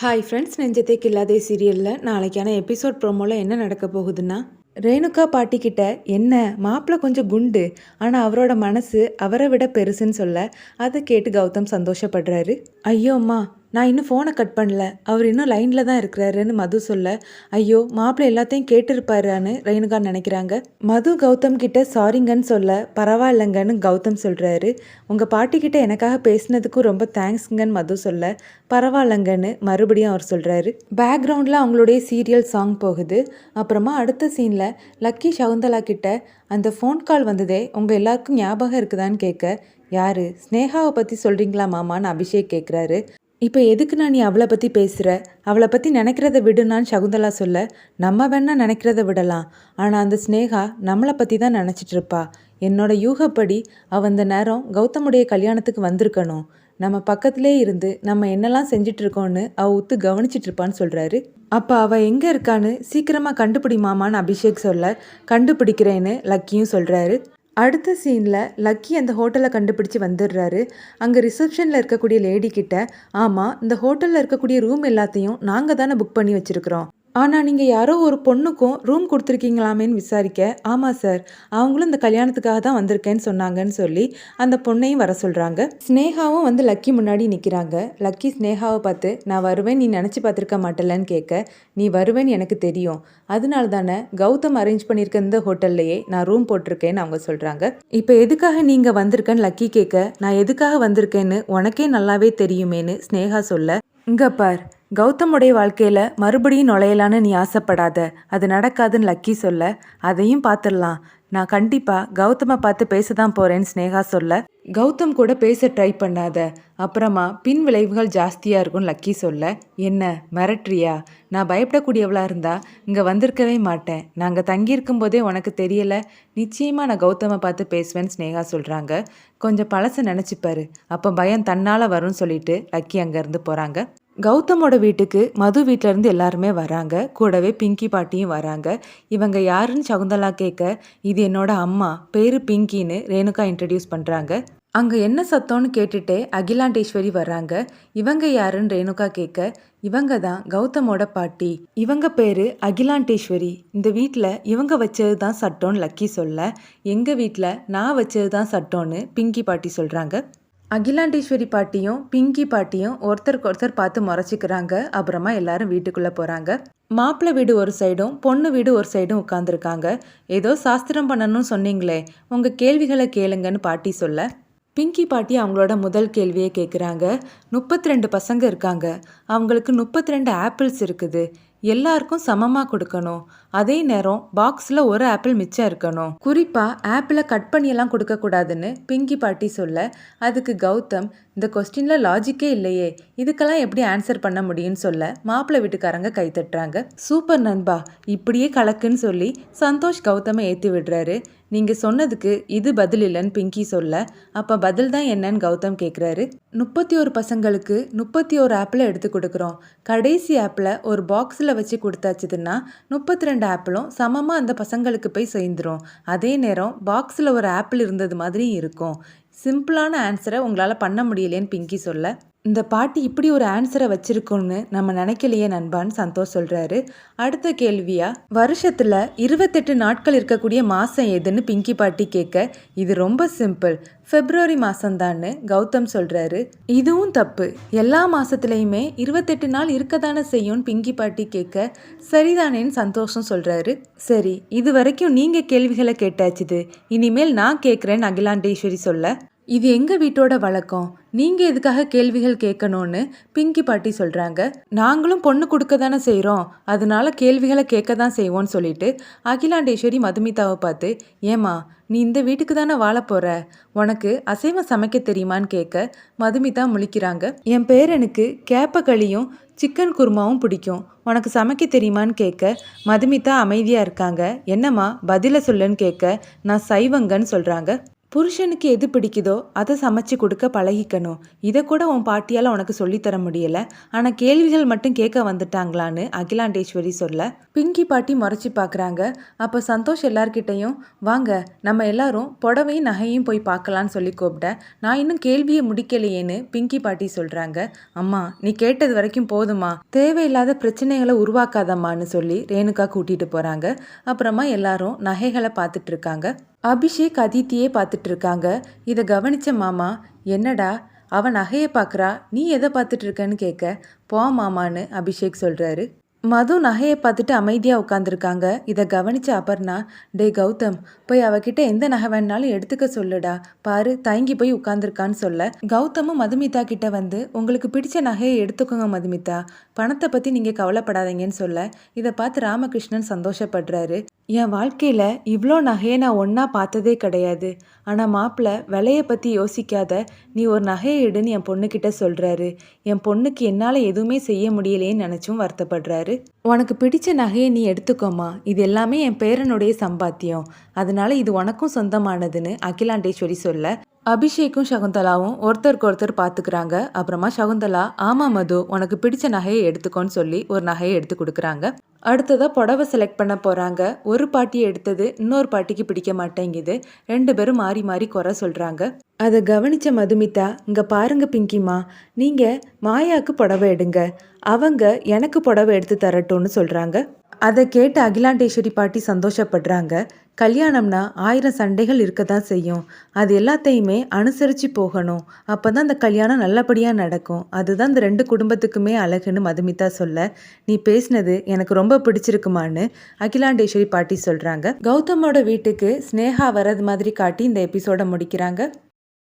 Hi friends, நெஞ்சத்தை கில்லாதே சீரியலில் நாளைக்கான episode ப்ரோமோவில் என்ன நடக்க போகுதுன்னா, ரேணுகா பாட்டிக்கிட்ட என்ன மாப்பிள்ளை கொஞ்சம் குண்டு, ஆனால் அவரோட மனசு அவரை விட பெருசுன்னு சொல்ல அதை கேட்டு கௌதம் சந்தோஷப்படுறாரு. ஐயோ அம்மா, நான் இன்னும் ஃபோனை கட் பண்ணல, அவர் இன்னும் லைனில் தான் இருக்கிறாருன்னு மது சொல்ல, ஐயோ மாப்பிள்ளை எல்லாத்தையும் கேட்டிருப்பாருன்னு ரேணுகா நினைக்கிறாங்க. மது கௌதம் கிட்ட சாரிங்கன்னு சொல்ல பரவாயில்லைங்கன்னு கௌதம் சொல்கிறாரு. உங்கள் பாட்டிக்கிட்ட எனக்காக பேசினதுக்கும் ரொம்ப தேங்க்ஸுங்கன்னு மது சொல்ல பரவாயில்லைங்கன்னு மறுபடியும் அவர் சொல்கிறாரு. பேக்ரவுண்டில் அவங்களுடைய சீரியல் சாங் போகுது. அப்புறமா அடுத்த சீனில் லக்கி சகுந்தலா கிட்ட அந்த ஃபோன் கால் வந்ததே உங்கள் எல்லாருக்கும் ஞாபகம் இருக்குதான்னு கேட்க, யார் ஸ்னேகாவை பற்றி சொல்கிறீங்களா மாமான்னு அபிஷேக் கேட்குறாரு. இப்போ எதுக்கு நான் நீ அவளை பற்றி பேசுகிற, அவளை பற்றி நினைக்கிறத விடுனான்னு சகுந்தலா சொல்ல, நம்ம வேணா நினைக்கிறத விடலாம், ஆனால் அந்த ஸ்னேகா நம்மளை பற்றி தான் நினச்சிட்டு இருப்பா. என்னோட யூகப்படி அவள் அந்த நேரம் கௌதமுடைய கல்யாணத்துக்கு வந்திருக்கணும். நம்ம பக்கத்திலே இருந்து நம்ம என்னெல்லாம் செஞ்சிட்டு இருக்கோன்னு அவள் உத்து கவனிச்சிட்டு இருப்பான்னு சொல்கிறாரு. அப்போ அவள் எங்கே இருக்கான்னு சீக்கிரமாக கண்டுபிடிமாமான்னு அபிஷேக் சொல்ல, கண்டுபிடிக்கிறேன்னு லக்கியும் சொல்கிறாரு. அடுத்த சீனில் லக்கி அந்த ஹோட்டலை கண்டுபிடிச்சி வந்துடுறாரு. அங்கே ரிசப்ஷனில் இருக்கக்கூடிய லேடி கிட்ட, ஆமாம் இந்த ஹோட்டலில் இருக்கக்கூடிய ரூம் எல்லாத்தையும் நாங்கள் தானே புக் பண்ணி வச்சுருக்குறோம், ஆனால் நீங்கள் யாரோ ஒரு பொண்ணுக்கும் ரூம் கொடுத்துருக்கீங்களாமேன்னு விசாரிக்க, ஆமாம் சார், அவங்களும் இந்த கல்யாணத்துக்காக தான் வந்திருக்கேன்னு சொன்னாங்கன்னு சொல்லி அந்த பொண்ணையும் வர சொல்கிறாங்க. ஸ்னேகாவும் வந்து லக்கி முன்னாடி நிற்கிறாங்க. லக்கி ஸ்னேகாவை பார்த்து, நான் வருவேன் நீ நினச்சி பார்த்துருக்க மாட்டலன்னு கேட்க, நீ வருவேன்னு எனக்கு தெரியும், அதனால தானே கௌதம் அரேஞ்ச் பண்ணியிருக்க இந்த ஹோட்டல்லையே நான் ரூம் போட்டிருக்கேன்னு அவங்க சொல்கிறாங்க. இப்போ எதுக்காக நீங்கள் வந்திருக்கேன்னு லக்கி கேட்க, நான் எதுக்காக வந்திருக்கேன்னு உனக்கே நல்லாவே தெரியுமேன்னு ஸ்னேகா சொல்ல, இங்கே பார், கௌதமுடைய வாழ்க்கையில் மறுபடியும் நுழையலான்னு நீ ஆசைப்படாத, அது நடக்காதுன்னு லக்கி சொல்ல, அதையும் பார்த்துடலாம், நான் கண்டிப்பாக கௌதமை பார்த்து பேச தான் போகிறேன்னு ஸ்னேகா சொல்ல, கௌதம் கூட பேச ட்ரை பண்ணாத, அப்புறமா பின் விளைவுகள் ஜாஸ்தியாக இருக்கும்னு லக்கி சொல்ல, என்ன மிரட்டுறியா, நான் பயப்படக்கூடியவளாக இருந்தால் இங்கே வந்திருக்கவே மாட்டேன், நாங்கள் தங்கியிருக்கும் போதே உனக்கு தெரியலை, நிச்சயமாக நான் கௌதமை பார்த்து பேசுவேன்னு ஸ்னேகா சொல்கிறாங்க. கொஞ்சம் பழசை நினச்சிப்பாரு, அப்போ பயம் தன்னால் வரும்னு சொல்லிட்டு லக்கி அங்கேருந்து போகிறாங்க. கௌதமோட வீட்டுக்கு மது வீட்டிலேருந்து எல்லாருமே வராங்க. கூடவே பிங்கி பாட்டியும் வராங்க. இவங்க யாருன்னு சகுந்தலா கேட்க, இது என்னோட அம்மா, பேரு பிங்கின்னு ரேணுகா இன்ட்ரடியூஸ் பண்ணுறாங்க. அங்கே என்ன சத்தம்னு கேட்டுட்டே அகிலாண்டேஸ்வரி வர்றாங்க. இவங்க யாருன்னு ரேணுகா கேட்க, இவங்க தான் கௌதமோட பாட்டி, இவங்க பேர் அகிலாண்டேஸ்வரி, இந்த வீட்டில் இவங்க வச்சது தான் சட்டம்னு லக்கி சொல்ல, எங்கள் வீட்டில் நான் வச்சது தான் சட்டம்னு பிங்கி பாட்டி சொல்கிறாங்க. அகிலாண்டேஸ்வரி பாட்டியும் பிங்கி பாட்டியும் ஒருத்தருக்கு ஒருத்தர் பார்த்து முறைச்சிக்கிறாங்க. அப்புறமா எல்லாரும் வீட்டுக்குள்ளே போகிறாங்க. மாப்பிள்ளை வீடு ஒரு சைடும் பொண்ணு வீடு ஒரு சைடும் உட்காந்துருக்காங்க. ஏதோ சாஸ்திரம் பண்ணணும்னு சொன்னீங்களே, உங்கள் கேள்விகளை கேளுங்கன்னு பாட்டி சொல்ல, பிங்கி பாட்டி அவங்களோட முதல் கேள்வியை கேட்குறாங்க. 32 பசங்க இருக்காங்க, அவங்களுக்கு 32 ஆப்பிள்ஸ் இருக்குது, எல்லாருக்கும் சமமாக கொடுக்கணும், அதே நேரம் பாக்ஸில் ஒரு ஆப்பிள் மிச்சம் இருக்கணும், குறிப்பாக ஆப்பிளை கட் பண்ணியெல்லாம் கொடுக்கக்கூடாதுன்னு பிங்கி பாட்டி சொல்ல, அதுக்கு கௌதம், இந்த கொஸ்டினில் லாஜிக்கே இல்லையே, இதுக்கெல்லாம் எப்படி ஆன்சர் பண்ண முடியும்னு சொல்ல மாப்பிள்ளை வீட்டுக்காரங்க கை தட்டுறாங்க. சூப்பர் நண்பா, இப்படியே கலக்குன்னு சொல்லி சந்தோஷ் கௌதமை ஏற்றி விடுறாரு. நீங்கள் சொன்னதுக்கு இது பதில் இல்லைன்னு பிங்கி சொல்ல, அப்போ பதில் தான் என்னன்னு கௌதம் கேட்குறாரு. 31 பசங்களுக்கு 31 ஆப்பிளை எடுத்து கொடுக்குறோம், கடைசி ஆப்பிளை ஒரு பாக்ஸில் வச்சு கொடுத்தாச்சுதுன்னா 32 ஆப்பிளும் சமமாக அந்த பசங்களுக்கு போய் சேர்ந்துடும், அதே நேரம் பாக்ஸில் ஒரு ஆப்பிள் இருந்தது மாதிரி இருக்கும், சிம்பிளான ஆன்சரை உங்களால் பண்ண முடியலேன்னு பிங்கி சொல்ல, இந்த பாட்டி இப்படி ஒரு ஆன்சரை வச்சிருக்கோன்னு நம்ம நினைக்கலையே நண்பான்னு சந்தோஷ் சொல்கிறாரு. அடுத்த கேள்வியா, வருஷத்தில் 28 நாட்கள் இருக்கக்கூடிய மாதம் எதுன்னு பிங்கி பாட்டி கேட்க, இது ரொம்ப சிம்பிள், பிப்ரவரி மாதம்தான்னு கௌதம் சொல்கிறாரு. இதுவும் தப்பு, எல்லா மாதத்துலேயுமே 28 நாள் இருக்க தானே செய்யும்னு பிங்கி பாட்டி கேட்க, சரிதானேன்னு சந்தோஷம் சொல்கிறாரு. சரி, இது வரைக்கும் நீங்கள் கேள்விகளை கேட்டாச்சுது, இனிமேல் நான் கேட்குறேன்னு அகிலாண்டேஸ்வரி சொல்ல, இது எங்கள் வீட்டோட வழக்கம், நீங்கள் எதுக்காக கேள்விகள் கேட்கணும்னு பிங்கி பாட்டி சொல்கிறாங்க. நாங்களும் பொண்ணு கொடுக்க தானே செய்கிறோம், அதனால கேள்விகளை கேட்க தான் செய்வோன்னு சொல்லிட்டு அகிலாண்டேஸ்வரி மதுமிதாவை பார்த்து, ஏமா நீ இந்த வீட்டுக்கு தானே வாழ போகிற, உனக்கு அசைவம் சமைக்க தெரியுமான்னு கேட்க மதுமிதா முழிக்கிறாங்க. என் பேரனுக்கு கேப்பக்களியும் சிக்கன் குருமாவும் பிடிக்கும், உனக்கு சமைக்க தெரியுமான்னு கேட்க மதுமிதா அமைதியாக இருக்காங்க. என்னம்மா பதிலை சொல்லுன்னு கேட்க, நான் சைவங்கன்னு சொல்கிறாங்க. புருஷனுக்கு எது பிடிக்குதோ அதை சமைச்சு கொடுக்க பழகிக்கணும். இதை கூட உன் பாட்டியால் உனக்கு சொல்லித்தர முடியல. ஆனால் கேள்விகள் மட்டும் கேட்க வந்துட்டாங்களான்னு அகிலாண்டேஸ்வரி சொல்ல பிங்கி பாட்டி முறைச்சி பார்க்குறாங்க. அப்போ சந்தோஷ் எல்லார்கிட்டையும் வாங்க நம்ம எல்லாரும் புடவையும் நகையும் போய் பார்க்கலான்னு சொல்லி கூப்பிட நான் இன்னும் கேள்வியை முடிக்கலையேன்னு பிங்கி பாட்டி சொல்கிறாங்க. அம்மா நீ கேட்டது வரைக்கும் போதுமா, தேவையில்லாத பிரச்சனைகளை உருவாக்காதம்மான்னு சொல்லி ரேணுகா கூட்டிகிட்டு போகிறாங்க. அப்புறமா எல்லாரும் நகைகளை பார்த்துட்டு இருக்காங்க. அபிஷேக் அதித்தியே பார்த்துட்டு இருக்காங்க. இதை கவனிச்ச மாமா, என்னடா அவன் நகையை பார்க்குறா, நீ எதை பார்த்துட்டு இருக்கன்னு கேட்க, போ மாமான்னு அபிஷேக் சொல்கிறாரு. மது நகையை பார்த்துட்டு அமைதியாக உட்காந்துருக்காங்க. இதை கவனிச்ச அபர்ணா, டே கௌதம் போய் அவகிட்ட எந்த நகை வேணாலும் எடுத்துக்க சொல்லுடா, பாரு தயங்கி போய் உட்காந்துருக்கான்னு சொல்ல கௌதமும் மதுமிதா கிட்ட வந்து உங்களுக்கு பிடிச்ச நகையை எடுத்துக்கோங்க மதுமிதா, பணத்தை பற்றி நீங்கள் கவலைப்படாதீங்கன்னு சொல்ல இதை பார்த்து ராமகிருஷ்ணன் சந்தோஷப்படுறாரு. என் வாழ்க்கையில் இவ்வளோ நகையை நான் ஒன்றா பார்த்ததே கிடையாது. ஆனால் மாப்பிள்ளை விலையை பற்றி யோசிக்காத, நீ ஒரு நகையை எடுன்னு என் பொண்ணுக்கிட்ட சொல்கிறாரு. என் பொண்ணுக்கு என்னால் எதுவுமே செய்ய முடியலேன்னு நினச்சும் வருத்தப்படுறாரு. உனக்கு பிடிச்ச நகையை நீ எடுத்துக்கோமா, இது எல்லாமே என் பேரனுடைய சம்பாத்தியம், அதனால இது உனக்கும் சொந்தமானதுன்னு அகிலாண்டேஸ்வரி சொல்ல அபிஷேக்கும் சகுந்தலாவும் ஒருத்தருக்கு ஒருத்தர் பார்த்துக்கிறாங்க. அப்புறமா சகுந்தலா, ஆமாம் மது உனக்கு பிடிச்ச நகையை எடுத்துக்கோன்னு சொல்லி ஒரு நகையை எடுத்து கொடுக்குறாங்க. அடுத்ததாக புடவை செலக்ட் பண்ண போகிறாங்க. ஒரு பாட்டியை எடுத்தது இன்னொரு பாட்டிக்கு பிடிக்க மாட்டேங்குது. 2 பேரும் மாறி மாறி குறை சொல்கிறாங்க. அதை கவனித்த மதுமிதா, இங்கே பாருங்க பிங்கிம்மா, நீங்கள் மாயாவுக்கு புடவை எடுங்க, அவங்க எனக்கு புடவை எடுத்து தரட்டும்னு சொல்கிறாங்க. அதை கேட்டு அகிலாண்டேஸ்வரி பாட்டி சந்தோஷப்படுறாங்க. கல்யாணம்னா 1000 சண்டைகள் இருக்க தான் செய்யும், அது எல்லாத்தையுமே அனுசரித்து போகணும், அப்போ தான் அந்த கல்யாணம் நல்லபடியாக நடக்கும், அதுதான் இந்த 2 குடும்பத்துக்குமே அழகுன்னு மதுமிதா சொல்ல நீ பேசினது எனக்கு ரொம்ப பிடிச்சிருக்குமான்னு அகிலாண்டேஸ்வரி பாட்டி சொல்கிறாங்க. கௌதமோட வீட்டுக்கு ஸ்னேகா வர்றது மாதிரி காட்டி இந்த எபிசோடை முடிக்கிறாங்க.